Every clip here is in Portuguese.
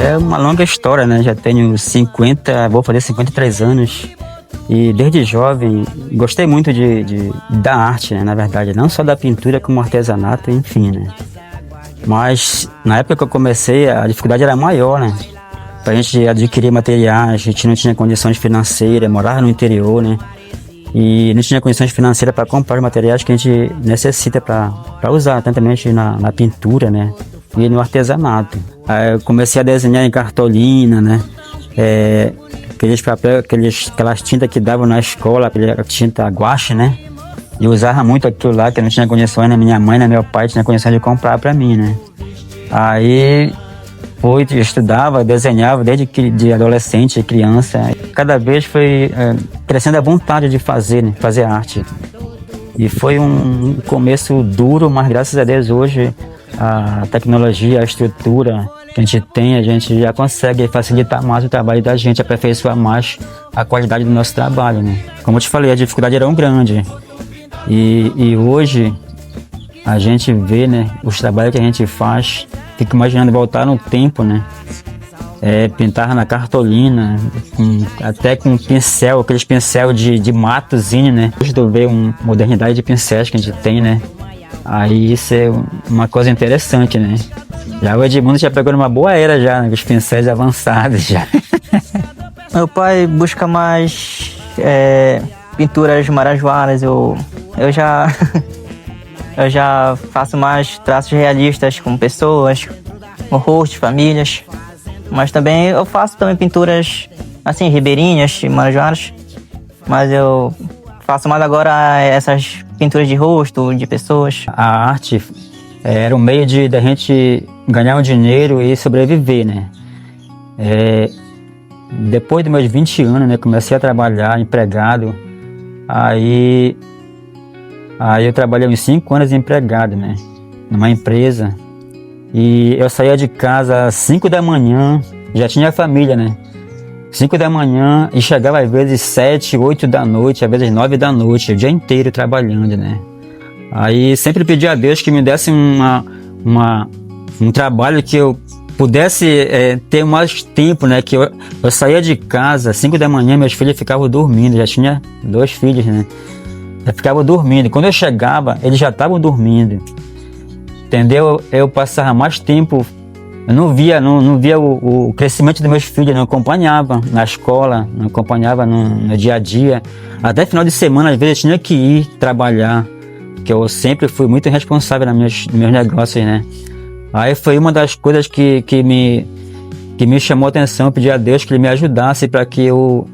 É uma longa história, né? Já tenho vou fazer 53 anos. E desde jovem gostei muito da arte, né? Na verdade, não só da pintura como artesanato, enfim, né? Mas na época que eu comecei, a dificuldade era maior, né? Pra gente adquirir materiais, a gente não tinha condições financeiras, morava no interior, né? E não tinha condições financeiras para comprar os materiais que a gente necessita para usar, tanto na pintura, né? E no artesanato. Aí eu comecei a desenhar em cartolina, né? Aquelas tintas que davam na escola, aquela tinta guache, né? E eu usava muito aquilo lá, que eu não tinha condições, né? Minha mãe, né? Meu pai tinha condições de comprar para mim, né? Aí eu estudava, desenhava desde de adolescente, criança. Cada vez foi crescendo a vontade de fazer, né? Fazer arte. E foi um começo duro, mas graças a Deus hoje a tecnologia, a estrutura que a gente já consegue facilitar mais o trabalho da gente, aperfeiçoar mais a qualidade do nosso trabalho, né? Como eu te falei, a dificuldade era grande. E hoje a gente vê, né, os trabalhos que a gente faz, fico imaginando voltar no tempo, né? Pintar na cartolina, até com pincel, aqueles pincel de matozinho, né? Hoje tu vê uma modernidade de pincéis que a gente tem, né? Aí isso é uma coisa interessante, né? Já o Edmundo já pegou numa boa era já, né? Os pincéis avançados já. Meu pai busca mais pinturas marajoaras. Eu já eu já faço mais traços realistas com pessoas, com rostos, famílias. Mas também eu faço também pinturas assim, ribeirinhas, marajoaras. Mas eu faço mais agora essas pinturas de rosto, de pessoas. A arte era um meio de a gente ganhar um dinheiro e sobreviver, né? Depois dos meus 20 anos, né, comecei a trabalhar empregado. Aí eu trabalhei uns 5 anos empregado, né? Numa empresa. E eu saía de casa às 5 da manhã, já tinha família, né? 5 da manhã e chegava às vezes 7, 8 da noite, às vezes 9 da noite, o dia inteiro trabalhando, né? Aí sempre pedi a Deus que me desse um trabalho que eu pudesse ter mais tempo, né? Que eu saía de casa às 5 da manhã, meus filhos ficavam dormindo, já tinha 2 filhos, né? Eu ficava dormindo. Quando eu chegava, eles já estavam dormindo. Entendeu? Eu passava mais tempo, eu não via o crescimento dos meus filhos, não acompanhava na escola, não acompanhava no dia a dia. Até final de semana, às vezes, eu tinha que ir trabalhar, porque eu sempre fui muito responsável nos meus negócios, né? Aí foi uma das coisas que me chamou a atenção. Eu pedi a Deus que Ele me ajudasse para que eu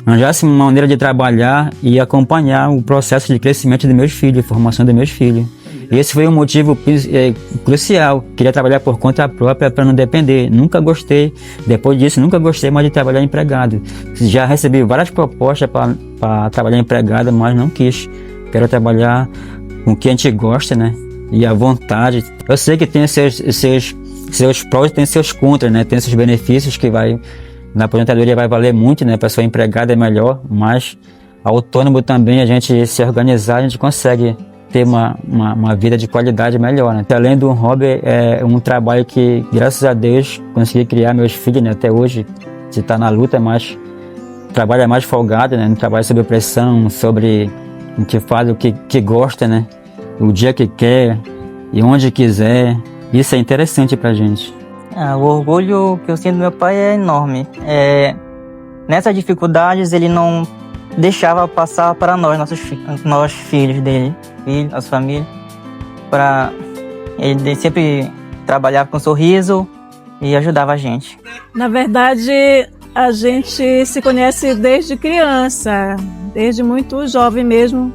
arranjasse uma maneira de trabalhar e acompanhar o processo de crescimento dos meus filhos, formação dos meus filhos. Esse foi um motivo crucial. Queria trabalhar por conta própria para não depender. Nunca gostei, depois disso, nunca gostei mais de trabalhar empregado. Já recebi várias propostas para trabalhar empregado, mas não quis. Quero trabalhar com o que a gente gosta, né? E à vontade. Eu sei que tem seus prós e tem seus contras, né? Tem seus benefícios que na aposentadoria vai valer muito, né? A pessoa empregada é melhor, mas autônomo também, a gente se organizar, a gente consegue ter uma vida de qualidade melhor, né? Além do hobby, é um trabalho que, graças a Deus, consegui criar meus filhos, né? Até hoje, se está na luta, mas o trabalho é mais folgado, né? Não trabalha sob pressão, sobre a gente faz o que gosta, né? O dia que quer e onde quiser. Isso é interessante pra gente. O orgulho que eu sinto do meu pai é enorme. Nessas dificuldades, ele não deixava passar para nós filhos dele, nossa família. Ele sempre trabalhava com sorriso e ajudava a gente. Na verdade, a gente se conhece desde criança, desde muito jovem mesmo.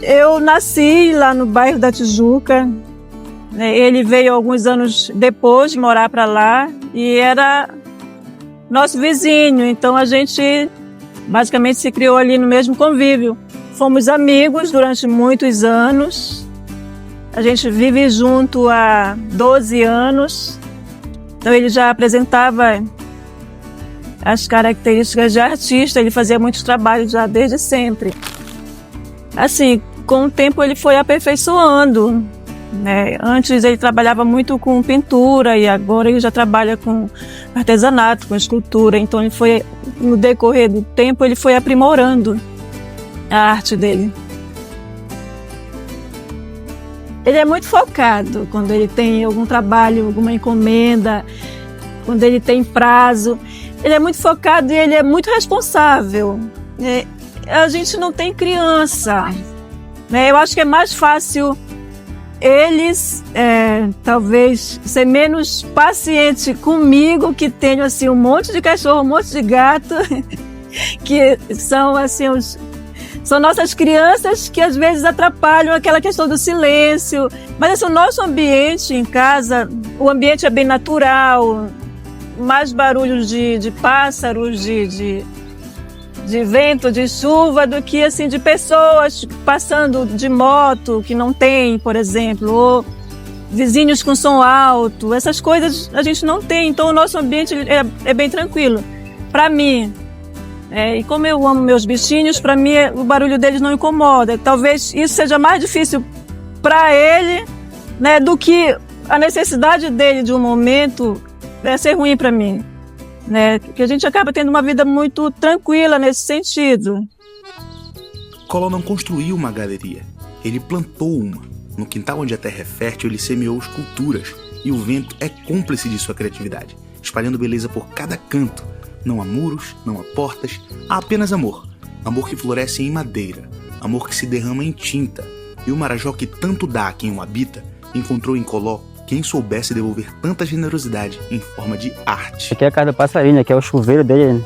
Eu nasci lá no bairro da Tijuca. Ele veio alguns anos depois morar para lá e era nosso vizinho. Então a gente basicamente se criou ali no mesmo convívio. Fomos amigos durante muitos anos. A gente vive junto há 12 anos. Então ele já apresentava as características de artista, ele fazia muitos trabalhos já desde sempre. Assim, com o tempo ele foi aperfeiçoando, né? Antes ele trabalhava muito com pintura e agora ele já trabalha com artesanato, com escultura. Então ele foi, no decorrer do tempo, ele foi aprimorando a arte dele. Ele é muito focado quando ele tem algum trabalho, alguma encomenda, quando ele tem prazo. Ele é muito focado e ele é muito responsável. A gente não tem criança, né? Eu acho que é mais fácil eles, talvez, ser menos pacientes comigo, que tenho assim, um monte de cachorro, um monte de gato, que são assim, são nossas crianças que às vezes atrapalham aquela questão do silêncio. Mas assim, o nosso ambiente em casa, o ambiente é bem natural, mais barulhos de pássaros, de vento, de chuva, do que assim, de pessoas passando de moto, que não tem, por exemplo, ou vizinhos com som alto. Essas coisas a gente não tem, então o nosso ambiente é bem tranquilo. Para mim, e como eu amo meus bichinhos, para mim o barulho deles não incomoda. Talvez isso seja mais difícil para ele, né, do que a necessidade dele de um momento ser ruim para mim, né? Porque a gente acaba tendo uma vida muito tranquila nesse sentido. Collor não construiu uma galeria, ele plantou uma. No quintal onde a terra é fértil, ele semeou esculturas e o vento é cúmplice de sua criatividade, espalhando beleza por cada canto. Não há muros, não há portas, há apenas amor. Amor que floresce em madeira, amor que se derrama em tinta. E o Marajó que tanto dá a quem o habita, encontrou em Collor quem soubesse devolver tanta generosidade em forma de arte. Aqui é a casa do passarinho, que é o chuveiro dele.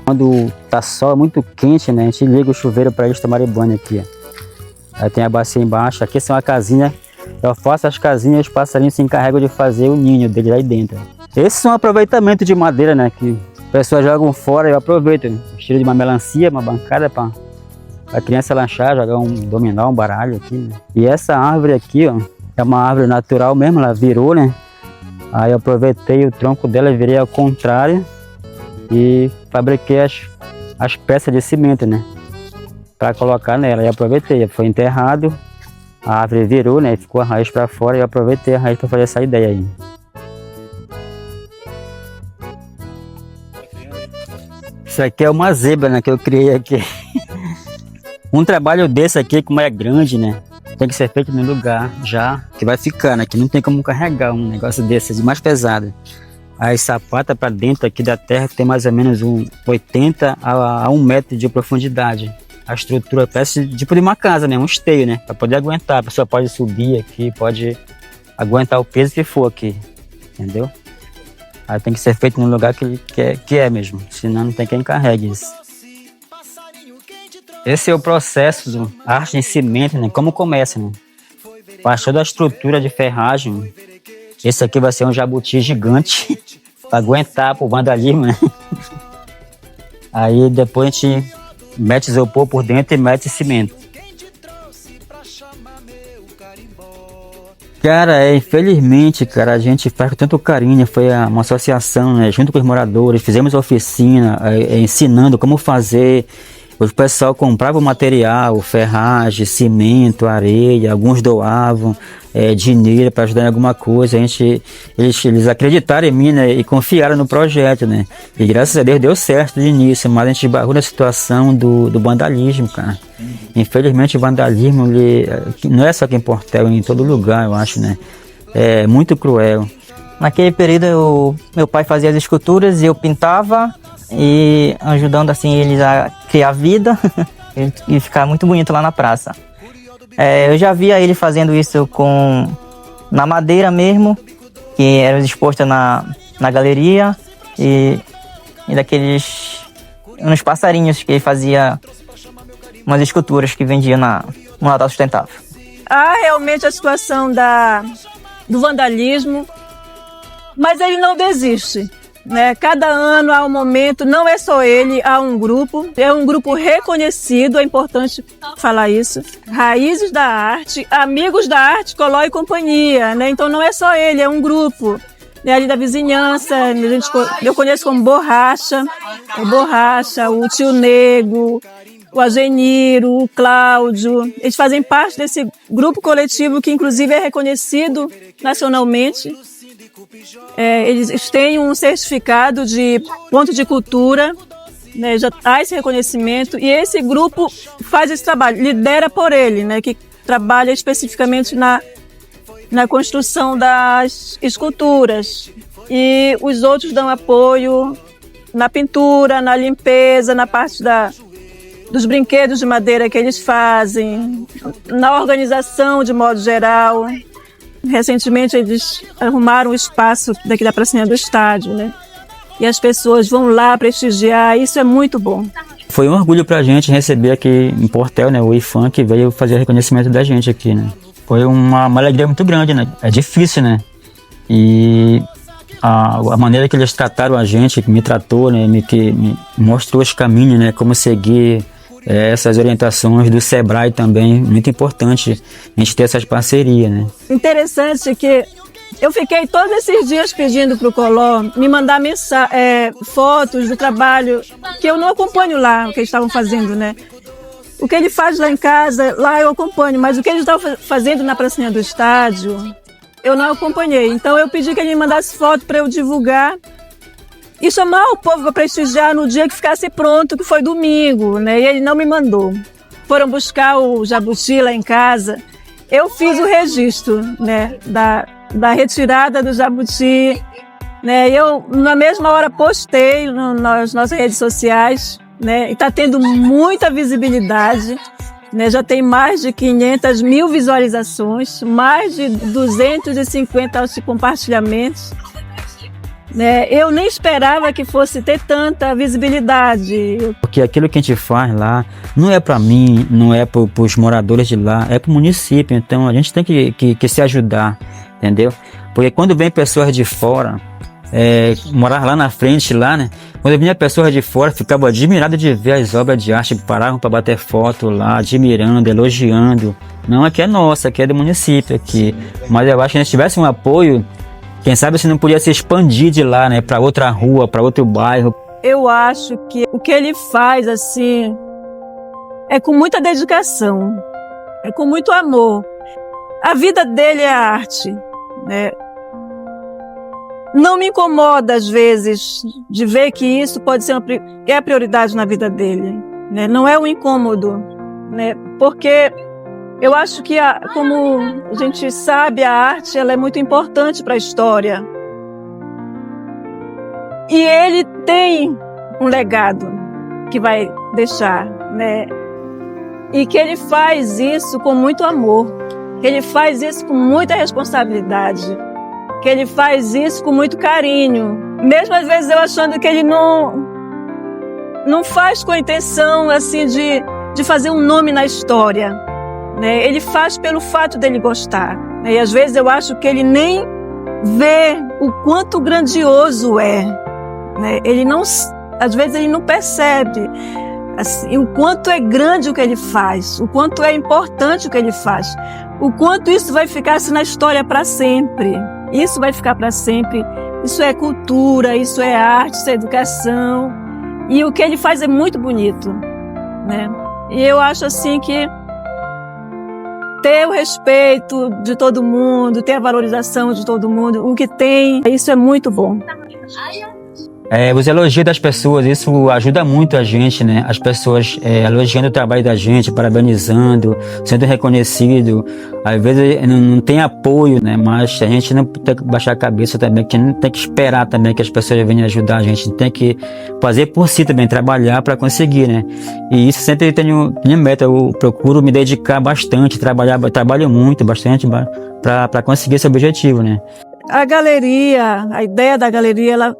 Quando tá sol muito quente, né, a gente liga o chuveiro para eles tomarem banho aqui. Aí tem a bacia embaixo, aqui são a casinha. Eu faço as casinhas e os passarinhos se encarregam de fazer o ninho dele lá dentro. Esses são aproveitamento de madeira, né, que pessoas jogam fora e eu aproveito. Tiro de uma melancia, uma bancada para a criança lanchar, jogar um dominó, um baralho aqui, né? E essa árvore aqui, ó, é uma árvore natural mesmo, ela virou, né? Aí eu aproveitei o tronco dela e virei ao contrário e fabriquei as peças de cimento, né? Para colocar nela. E aproveitei, foi enterrado, a árvore virou, né? Ficou a raiz para fora e eu aproveitei a raiz para fazer essa ideia aí. Isso aqui é uma zebra, né, que eu criei aqui. Um trabalho desse aqui, como é grande, né, tem que ser feito no lugar já que vai ficar, né, que não tem como carregar um negócio desse, de mais pesado. Aí sapata para dentro aqui da terra, que tem mais ou menos 80 a 1 metro de profundidade. A estrutura parece tipo de uma casa, né, um esteio, né, para poder aguentar. A pessoa pode subir aqui, pode aguentar o peso que for aqui, entendeu? Aí tem que ser feito num lugar que é mesmo, senão não tem quem carregue isso. Esse é o processo do arte em cimento, né? Como começa, né? Faz toda a estrutura de ferragem. Esse aqui vai ser um jabuti gigante para aguentar pro vandalismo, né? Aí depois a gente mete isopor por dentro e mete cimento. Cara, infelizmente, cara, a gente faz com tanto carinho, foi uma associação, né, junto com os moradores, fizemos oficina, ensinando como fazer. O pessoal comprava o material, ferragem, cimento, areia, alguns doavam dinheiro para ajudar em alguma coisa. Eles acreditaram em mim, né, e confiaram no projeto, né? E graças a Deus deu certo de início, mas a gente barrou na situação do vandalismo, cara. Infelizmente o vandalismo não é só aqui em Portel, em todo lugar, eu acho, né? É muito cruel. Naquele período meu pai fazia as esculturas e eu pintava, e ajudando assim eles a criar vida e ficar muito bonito lá na praça. Eu já via ele fazendo isso na madeira mesmo, que eram expostas na galeria e daqueles uns passarinhos que ele fazia umas esculturas que vendia no Natal Sustentável. Há realmente a situação do vandalismo, mas ele não desiste, né? Cada ano há um momento, não é só ele, há um grupo, é um grupo reconhecido, é importante falar isso. Raízes da Arte, Amigos da Arte, Coló e Companhia, né? Então não é só ele, é um grupo. Ali da vizinhança, eu conheço como Borracha, o Tio Nego, o Ageniro, o Cláudio. Eles fazem parte desse grupo coletivo que inclusive é reconhecido nacionalmente. Eles têm um certificado de ponto de cultura, né, já há esse reconhecimento, e esse grupo faz esse trabalho, lidera por ele, né, que trabalha especificamente na construção das esculturas, e os outros dão apoio na pintura, na limpeza, na parte dos brinquedos de madeira que eles fazem, na organização de modo geral. Recentemente eles arrumaram um espaço daqui da pracinha do estádio, né? E as pessoas vão lá prestigiar, isso é muito bom. Foi um orgulho pra gente receber aqui em Portel, né, o IFAM, que veio fazer o reconhecimento da gente aqui, né? Foi uma alegria muito grande, né? É difícil, né? E a maneira que eles trataram a gente, que me tratou, né? Que me mostrou os caminhos, né? Como seguir essas orientações do Sebrae também, muito importante a gente ter essas parcerias, né? Interessante que eu fiquei todos esses dias pedindo para o Coló me mandar fotos do trabalho, que eu não acompanho lá, o que eles estavam fazendo, né? O que ele faz lá em casa, lá eu acompanho, mas o que ele estava fazendo na pracinha do estádio, eu não acompanhei. Então eu pedi que ele me mandasse foto para eu divulgar e chamar o povo para prestigiar no dia que ficasse pronto, que foi domingo, né? E ele não me mandou. Foram buscar o jabuti lá em casa. Eu fiz o registro, né, da retirada do jabuti, né? Eu, na mesma hora, postei nas nossas redes sociais, né? E está tendo muita visibilidade, né? Já tem mais de 500 mil visualizações, mais de 250 compartilhamentos, né? Eu nem esperava que fosse ter tanta visibilidade. Porque aquilo que a gente faz lá não é para mim, não é para os moradores de lá, é para o município. Então a gente tem que se ajudar, entendeu? Porque quando vem pessoas de fora, morar lá na frente, lá, né? Quando vinha pessoas de fora, ficava admirado de ver as obras de arte, paravam para bater foto lá, admirando, elogiando. Não, aqui é nossa, aqui é do município, aqui. Mas eu acho que se tivesse um apoio, quem sabe se não podia se expandir de lá, né? Para outra rua, para outro bairro. Eu acho que o que ele faz, assim, é com muita dedicação, é com muito amor. A vida dele é a arte, né? Não me incomoda, às vezes, de ver que isso pode ser a prioridade na vida dele, né? Não é um incômodo, né? Porque eu acho que, como a gente sabe, a arte ela é muito importante para a história. E ele tem um legado que vai deixar, né? E que ele faz isso com muito amor, que ele faz isso com muita responsabilidade, que ele faz isso com muito carinho. Mesmo às vezes eu achando que ele não faz com a intenção assim de fazer um nome na história, né? Ele faz pelo fato dele gostar, né? E às vezes eu acho que ele nem vê o quanto grandioso é, né? Às vezes ele não percebe assim, o quanto é grande o que ele faz, o quanto é importante o que ele faz, o quanto isso vai ficar assim, na história para sempre. Isso vai ficar para sempre. Isso é cultura, isso é arte, isso é educação. E o que ele faz é muito bonito, né? E eu acho assim que ter o respeito de todo mundo, ter a valorização de todo mundo, o que tem, isso é muito bom. Os elogios das pessoas, isso ajuda muito a gente, né? As pessoas elogiando o trabalho da gente, parabenizando, sendo reconhecido. Às vezes não tem apoio, né? Mas a gente não tem que baixar a cabeça também, que não tem que esperar também que as pessoas venham ajudar a gente. Tem que fazer por si também, trabalhar para conseguir, né? E isso sempre tenho minha meta, eu procuro me dedicar bastante, trabalho muito, bastante para conseguir esse objetivo, né? A galeria, a ideia da galeria, ela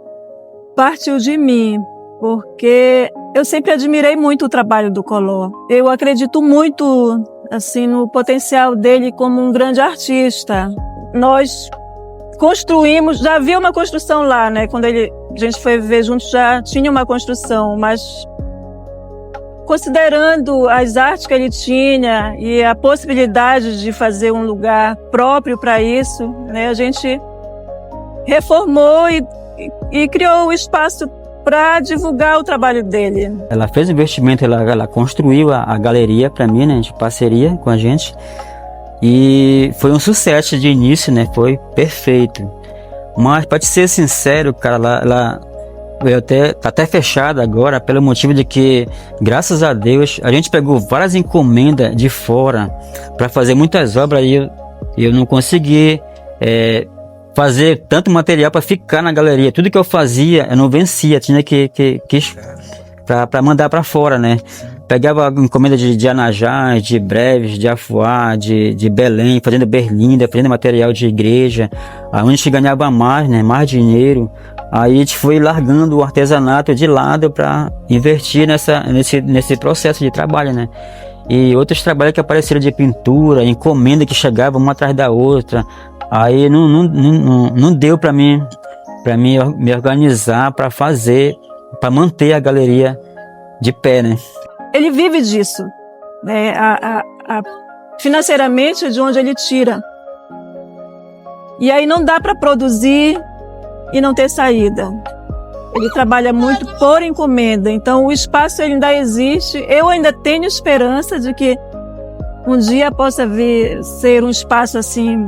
partiu de mim, porque eu sempre admirei muito o trabalho do Collor. Eu acredito muito, assim, no potencial dele como um grande artista. Nós construímos, já havia uma construção lá, né? Quando a gente foi viver juntos já tinha uma construção, mas considerando as artes que ele tinha e a possibilidade de fazer um lugar próprio para isso, né? A gente reformou e criou o espaço para divulgar o trabalho dele. Ela fez investimento, ela construiu a galeria para mim, né, de parceria com a gente. E foi um sucesso de início, né? Foi perfeito. Mas, para te ser sincero, cara, ela tá até fechada agora, pelo motivo de que, graças a Deus, a gente pegou várias encomendas de fora para fazer muitas obras e eu não consegui fazer tanto material para ficar na galeria. Tudo que eu fazia, eu não vencia, tinha que para mandar para fora, né? Pegava encomenda de Anajás, de Breves, de Afuá, de Belém, fazendo Berlinda, fazendo material de igreja, onde a gente ganhava mais, né? Mais dinheiro. Aí a gente foi largando o artesanato de lado para investir nesse processo de trabalho, né? E outros trabalhos que apareceram de pintura, encomenda que chegavam uma atrás da outra. Aí não deu para mim me organizar para manter a galeria de pé, né? Ele vive disso, né? Financeiramente é de onde ele tira. E aí não dá para produzir e não ter saída. Ele trabalha muito por encomenda, então o espaço ainda existe. Eu ainda tenho esperança de que um dia possa vir ser um espaço assim,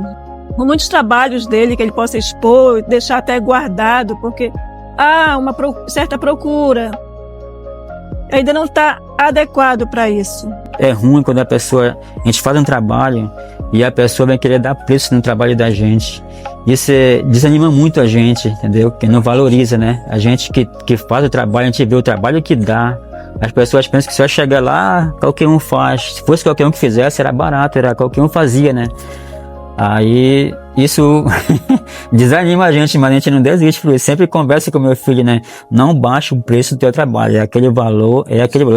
com muitos trabalhos dele, que ele possa expor, deixar até guardado, porque há uma certa procura. Ainda não está adequado para isso. É ruim quando a gente faz um trabalho e a pessoa vai querer dar preço no trabalho da gente. Isso desanima muito a gente, entendeu? Que não valoriza, né? A gente que faz o trabalho, a gente vê o trabalho que dá. As pessoas pensam que se eu chegar lá, qualquer um faz. Se fosse qualquer um que fizesse, era barato, qualquer um fazia, né? Aí isso desanima a gente, mas a gente não desiste, porque eu sempre converso com meu filho, né? Não baixa o preço do teu trabalho, é aquele valor.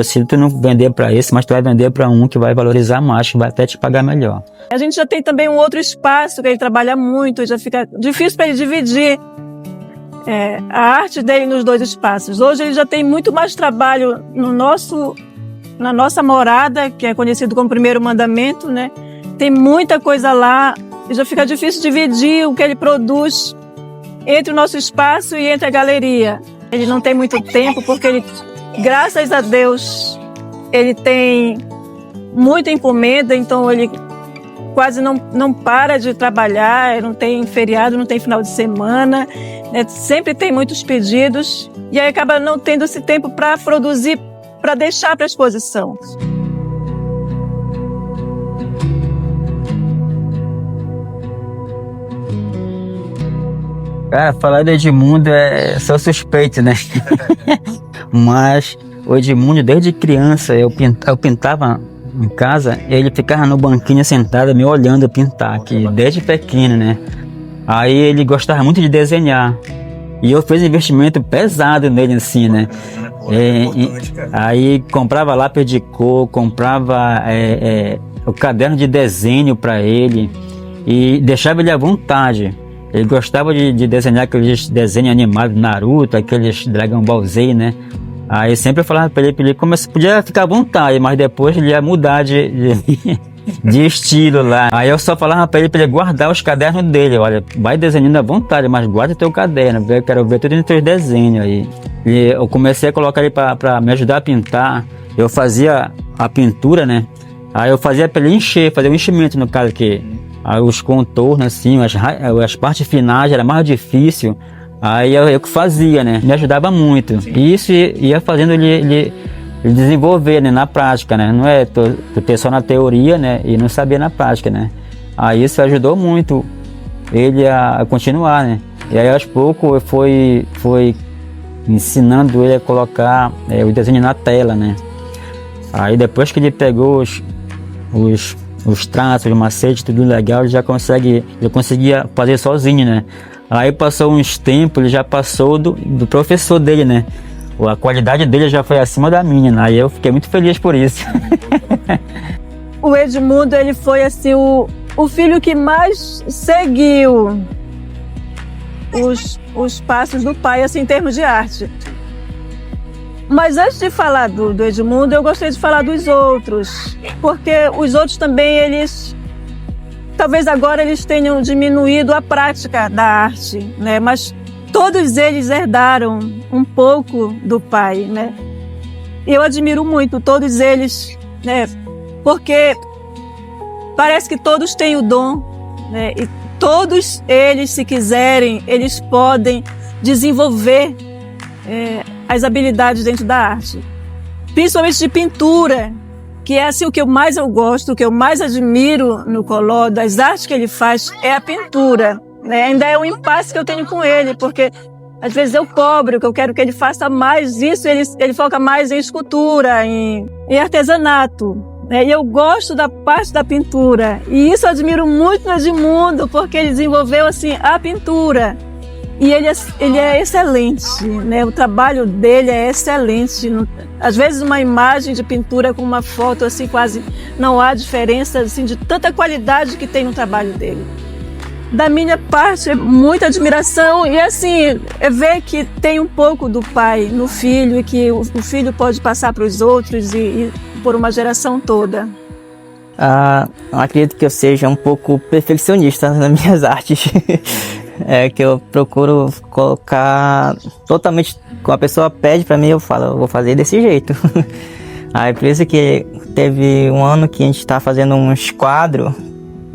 Se tu não vender para esse, mas tu vai vender para um que vai valorizar mais, que vai até te pagar melhor. A gente já tem também um outro espaço que ele trabalha muito, já fica difícil para ele dividir a arte dele nos dois espaços. Hoje ele já tem muito mais trabalho na nossa morada, que é conhecido como Primeiro Mandamento, né? Tem muita coisa lá. E já fica difícil dividir o que ele produz entre o nosso espaço e entre a galeria. Ele não tem muito tempo porque ele, graças a Deus, ele tem muita encomenda, então ele quase não para de trabalhar, não tem feriado, não tem final de semana, né? Sempre tem muitos pedidos e aí acaba não tendo esse tempo para produzir, para deixar para a exposição. Cara, falar do Edmundo sou suspeito, né? Mas o Edmundo, desde criança, eu pintava em casa, ele ficava no banquinho sentado me olhando pintar, aqui, desde pequeno, né? Aí ele gostava muito de desenhar. E eu fiz investimento pesado nele, assim, né? Aí comprava lápis de cor, comprava o caderno de desenho para ele e deixava ele à vontade. Ele gostava de desenhar aqueles desenhos animados, Naruto, aqueles Dragon Ball Z, né? Aí sempre eu falava pra ele podia ficar à vontade, mas depois ele ia mudar de estilo lá. Aí eu só falava pra ele guardar os cadernos dele. Olha, vai desenhando à vontade, mas guarda teu caderno, eu quero ver tudo nos teus desenhos aí. E eu comecei a colocar ele pra me ajudar a pintar. Eu fazia a pintura, né? Aí eu fazia pra ele fazer um enchimento, no caso que os contornos, assim, as partes finais era mais difícil. Aí eu que fazia, né? Me ajudava muito. E isso ia fazendo ele desenvolver, né? Na prática, né? Não é tu ter só na teoria, né? E não saber na prática, né? Aí isso ajudou muito ele a continuar, né? E aí aos poucos eu fui ensinando ele a colocar o desenho na tela, né? Aí depois que ele pegou os traços, o macete, tudo legal, ele conseguia fazer sozinho, né? Aí passou uns tempos, ele já passou do professor dele, né? A qualidade dele já foi acima da minha, né? Aí eu fiquei muito feliz por isso. O Edmundo, ele foi assim, o filho que mais seguiu os passos do pai, assim, em termos de arte. Mas antes de falar do Edmundo, eu gostaria de falar dos outros, porque os outros também, eles... Talvez agora eles tenham diminuído a prática da arte, né? Mas todos eles herdaram um pouco do pai, né? E eu admiro muito todos eles, né? Porque parece que todos têm o dom, né? E todos eles, se quiserem, eles podem desenvolver as habilidades dentro da arte. Principalmente de pintura, que é assim o que eu mais gosto, o que eu mais admiro no Collor, das artes que ele faz, é a pintura, né? Ainda é um impasse que eu tenho com ele, porque às vezes eu cobro, que eu quero que ele faça mais isso, ele foca mais em escultura, em artesanato, né? E eu gosto da parte da pintura, e isso eu admiro muito no Edmundo, porque ele desenvolveu assim a pintura. E ele é excelente, né? O trabalho dele é excelente. Às vezes uma imagem de pintura com uma foto assim quase não há diferença assim, de tanta qualidade que tem no trabalho dele. Da minha parte, é muita admiração e assim, é ver que tem um pouco do pai no filho e que o filho pode passar para os outros e por uma geração toda. Eu acredito que eu seja um pouco perfeccionista nas minhas artes. É que eu procuro colocar totalmente, quando a pessoa pede pra mim, eu falo, eu vou fazer desse jeito. Aí por isso que teve um ano que a gente tá fazendo uns quadros,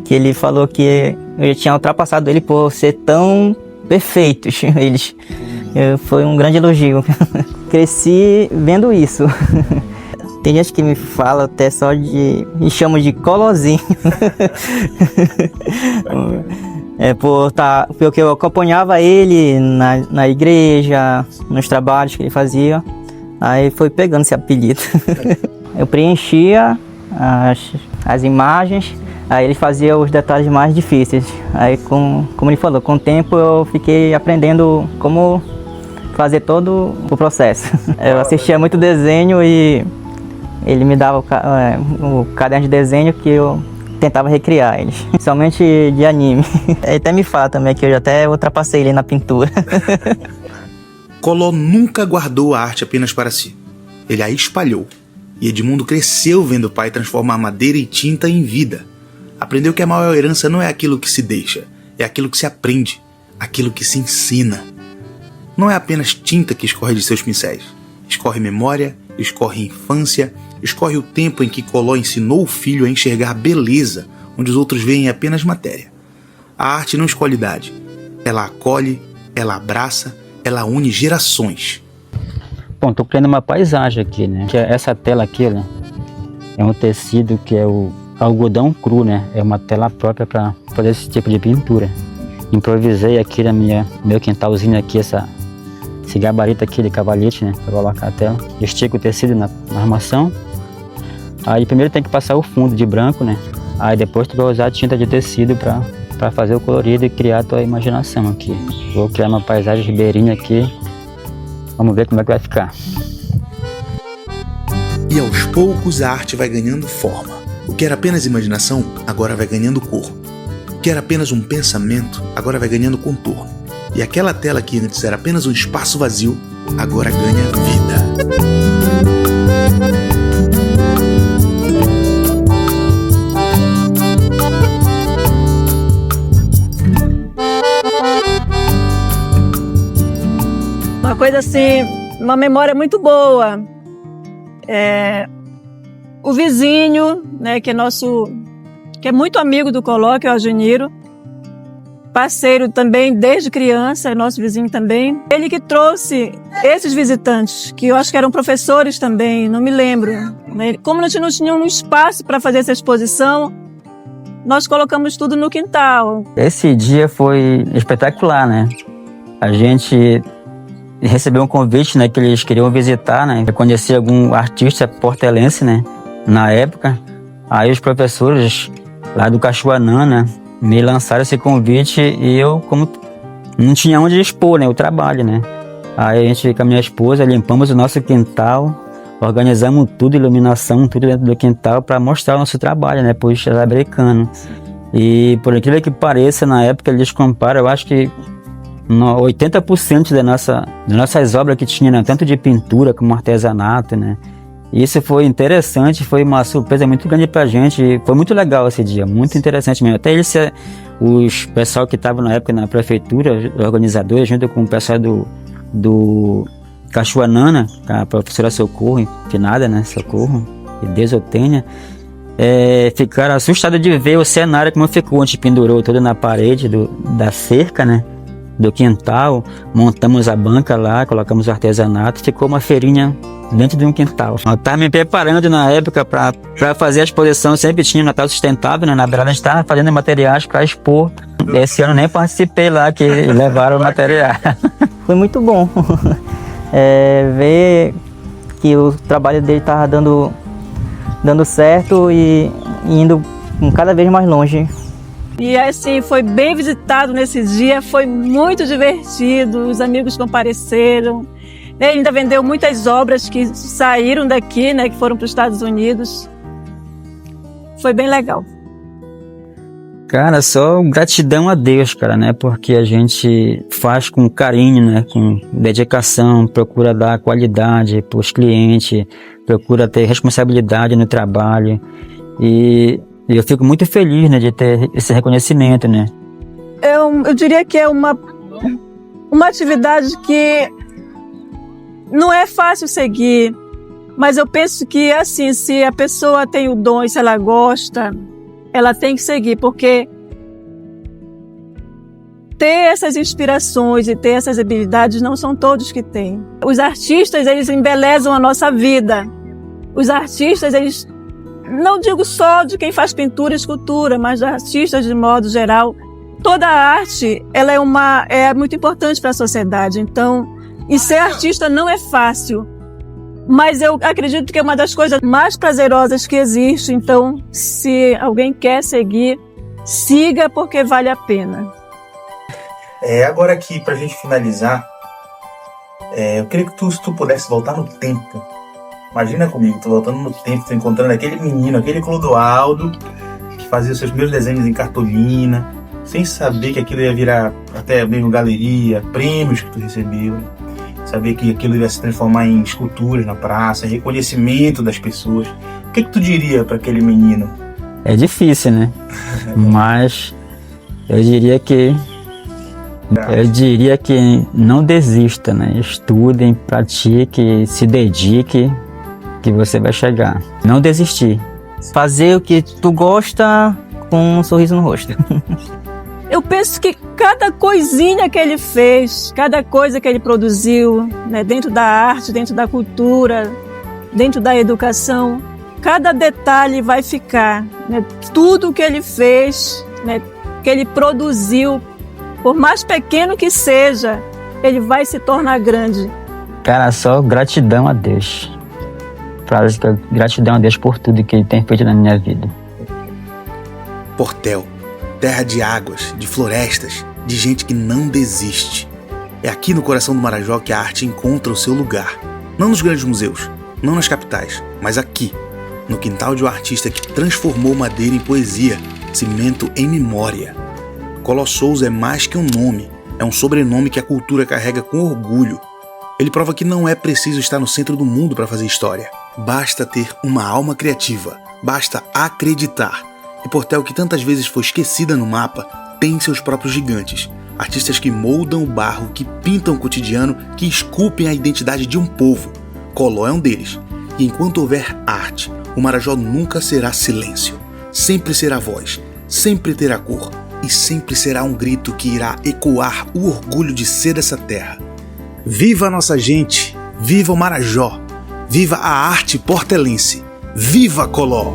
que ele falou que eu já tinha ultrapassado ele por ser tão perfeitos. Foi um grande elogio. Cresci vendo isso. Tem gente que me fala até só me chama de Collorzinho. Porque eu acompanhava ele na igreja, nos trabalhos que ele fazia, aí foi pegando esse apelido. Eu preenchia as imagens, aí ele fazia os detalhes mais difíceis. Aí, como ele falou, com o tempo eu fiquei aprendendo como fazer todo o processo. Eu assistia muito desenho e ele me dava o caderno de desenho que eu tentava recriar eles, principalmente de anime. Ele até me fala também que eu já até ultrapassei ele na pintura. Collor nunca guardou a arte apenas para si. Ele a espalhou. E Edmundo cresceu vendo o pai transformar madeira e tinta em vida. Aprendeu que a maior herança não é aquilo que se deixa, é aquilo que se aprende, aquilo que se ensina. Não é apenas tinta que escorre de seus pincéis. Escorre memória, escorre infância, escorre o tempo em que Collor ensinou o filho a enxergar beleza, onde os outros veem apenas matéria. A arte não escolhe idade. Ela acolhe, ela abraça, ela une gerações. Bom, tô criando uma paisagem aqui, né? Que é essa tela aqui, né? É um tecido que é o algodão cru, né? É uma tela própria para fazer esse tipo de pintura. Improvisei aqui na meu quintalzinho aqui, esse gabarito aqui de cavalete, né? Para colocar a tela. Estico o tecido na armação. Aí primeiro tem que passar o fundo de branco, né? Aí depois tu vai usar tinta de tecido para fazer o colorido e criar a tua imaginação aqui. Vou criar uma paisagem ribeirinha aqui. Vamos ver como é que vai ficar. E aos poucos a arte vai ganhando forma. O que era apenas imaginação, agora vai ganhando cor. O que era apenas um pensamento, agora vai ganhando contorno. E aquela tela que antes era apenas um espaço vazio, agora ganha vida. Uma coisa assim, uma memória muito boa. O vizinho, né, que é muito amigo do Collor, que é o Juniro, parceiro também desde criança, é nosso vizinho também. Ele que trouxe esses visitantes, que eu acho que eram professores também, não me lembro. Né? Como nós não tínhamos um espaço para fazer essa exposição, nós colocamos tudo no quintal. Esse dia foi espetacular, né? A gente recebeu um convite, né, que eles queriam visitar, né, conhecer algum artista portelense, né, na época. Aí os professores lá do Cachoanã, né, me lançaram esse convite e eu, como não tinha onde expor, né, o trabalho, né. Aí a gente, com a minha esposa, limpamos o nosso quintal, organizamos tudo, iluminação, tudo dentro do quintal para mostrar o nosso trabalho, né, para os americanos. E por incrível que pareça, na época eles comparam, eu acho que 80% das nossas obras que tinha, né, tanto de pintura como artesanato, né. Isso foi interessante, foi uma surpresa muito grande pra gente, foi muito legal esse dia, muito interessante mesmo. Até os pessoal que estavam na época na prefeitura, organizadores, junto com o pessoal do Cachoanana, a professora Socorro, finada, né, Socorro, e Deus o tenha, ficaram assustados de ver o cenário como ficou. A gente pendurou tudo na parede da cerca, né, do quintal, montamos a banca lá, colocamos o artesanato, ficou uma feirinha dentro de um quintal. Eu estava me preparando na época para fazer a exposição, sempre tinha Natal Sustentável, né? Na verdade a gente estava fazendo materiais para expor. Esse ano nem participei lá, que levaram o material. Foi muito bom ver que o trabalho dele estava dando certo e indo cada vez mais longe. E assim, foi bem visitado nesse dia, foi muito divertido, os amigos compareceram. Ele ainda vendeu muitas obras que saíram daqui, né, que foram para os Estados Unidos. Foi bem legal. Cara, só gratidão a Deus, cara, né? Porque a gente faz com carinho, né? Com dedicação, procura dar qualidade para os clientes, procura ter responsabilidade no trabalho. E eu fico muito feliz, né, de ter esse reconhecimento, né? Eu diria que é uma atividade que não é fácil seguir, mas eu penso que, assim, se a pessoa tem o dom e se ela gosta, ela tem que seguir, porque ter essas inspirações e ter essas habilidades não são todos que têm. Os artistas, eles embelezam a nossa vida. Os artistas, eles, não digo só de quem faz pintura e escultura, mas artistas de modo geral. Toda a arte, ela é muito importante para a sociedade, então, e ser artista não é fácil, mas eu acredito que é uma das coisas mais prazerosas que existe. Então, se alguém quer seguir, siga, porque vale a pena. Agora aqui, pra gente finalizar, eu queria que se tu pudesse voltar no tempo. Imagina comigo, tu voltando no tempo, tu encontrando aquele menino, aquele Clodoaldo, que fazia seus primeiros desenhos em cartolina, sem saber que aquilo ia virar até mesmo galeria, prêmios que tu recebeu. Saber que aquilo ia se transformar em esculturas na praça, em reconhecimento das pessoas. O que tu diria para aquele menino? É difícil, né? Mas eu diria que não desista, né? Estudem, pratique, se dedique, que você vai chegar. Não desistir. Fazer o que tu gosta com um sorriso no rosto. Eu penso que cada coisinha que ele fez, cada coisa que ele produziu, né, dentro da arte, dentro da cultura, dentro da educação, cada detalhe vai ficar, né? Tudo que ele fez, né, que ele produziu, por mais pequeno que seja, ele vai se tornar grande. Cara, só gratidão a Deus. Gratidão a Deus por tudo que Ele tem feito na minha vida. Portel, terra de águas, de florestas, de gente que não desiste. É aqui no coração do Marajó que a arte encontra o seu lugar. Não nos grandes museus, não nas capitais, mas aqui, no quintal de um artista que transformou madeira em poesia, cimento em memória. Coló Souza é mais que um nome, é um sobrenome que a cultura carrega com orgulho. Ele prova que não é preciso estar no centro do mundo para fazer história. Basta ter uma alma criativa, basta acreditar. E Portel, que tantas vezes foi esquecida no mapa, tem seus próprios gigantes. Artistas que moldam o barro, que pintam o cotidiano, que esculpem a identidade de um povo. Coló é um deles. E enquanto houver arte, o Marajó nunca será silêncio. Sempre será voz, sempre terá cor. E sempre será um grito que irá ecoar o orgulho de ser dessa terra. Viva a nossa gente! Viva o Marajó! Viva a arte portelense! Viva Coló!